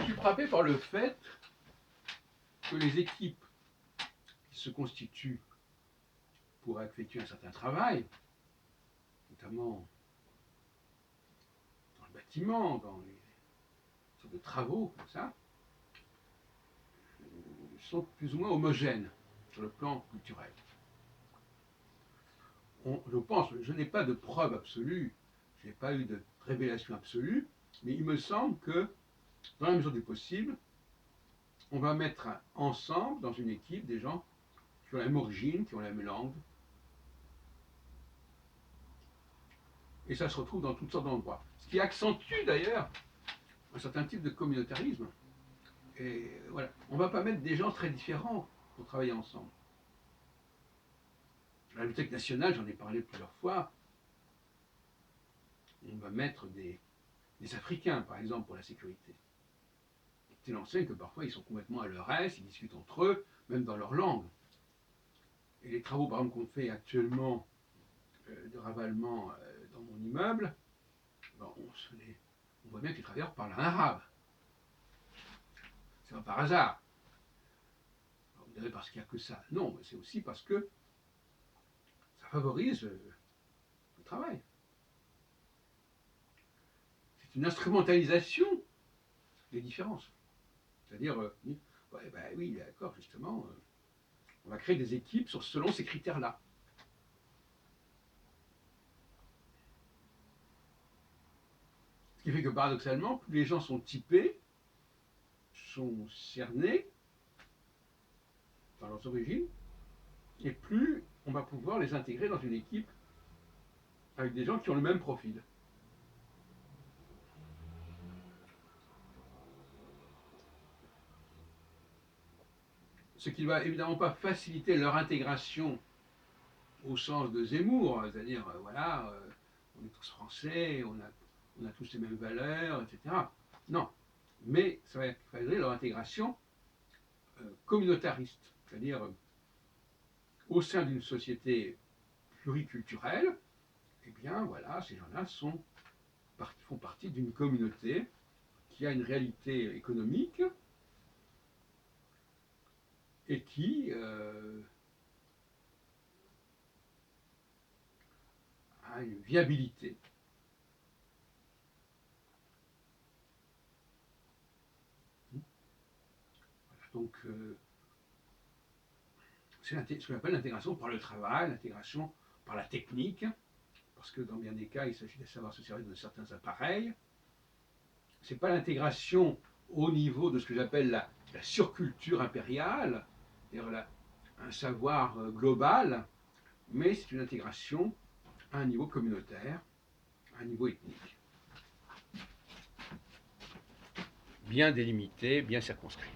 Je suis frappé par le fait que les équipes qui se constituent pour effectuer un certain travail, notamment dans le bâtiment, dans les sortes de travaux comme ça, sont plus ou moins homogènes sur le plan culturel. Je pense, je n'ai pas de preuve absolue, je n'ai pas eu de révélation absolue, mais il me semble que, dans la mesure du possible, on va mettre ensemble, dans une équipe, des gens qui ont la même origine, qui ont la même langue. Et ça se retrouve dans toutes sortes d'endroits. Ce qui accentue d'ailleurs un certain type de communautarisme. Et voilà, on ne va pas mettre des gens très différents pour travailler ensemble. À la Bibliothèque nationale, j'en ai parlé plusieurs fois, on va mettre des Africains, par exemple, pour la sécurité. C'est l'enseigne que parfois ils sont complètement à leur aise, ils discutent entre eux, même dans leur langue. Et les travaux, par exemple, qu'on fait actuellement de ravalement dans mon immeuble, ben, on voit bien que les travailleurs parlent un arabe. C'est pas par hasard. Alors, vous direz parce qu'il n'y a que ça. Non, mais c'est aussi parce que ça favorise le travail. C'est une instrumentalisation des différences. C'est-à-dire, ouais, ben oui, d'accord, justement, on va créer des équipes selon ces critères-là. Ce qui fait que paradoxalement, plus les gens sont typés, sont cernés dans leurs origines, et plus on va pouvoir les intégrer dans une équipe avec des gens qui ont le même profil. Ce qui ne va évidemment pas faciliter leur intégration au sens de Zemmour, c'est-à-dire, voilà, on est tous français, on a tous les mêmes valeurs, etc. Non, mais ça va favoriser leur intégration communautariste, c'est-à-dire au sein d'une société pluriculturelle, eh bien voilà, ces gens-là font partie d'une communauté qui a une réalité économique et qui a une viabilité. Voilà, donc c'est ce qu'on appelle l'intégration par le travail, l'intégration par la technique, parce que dans bien des cas, il s'agit de savoir se servir de certains appareils. Ce n'est pas l'intégration au niveau de ce que j'appelle la surculture impériale, c'est-à-dire un savoir global, mais c'est une intégration à un niveau communautaire, à un niveau ethnique. Bien délimité, bien circonscrit.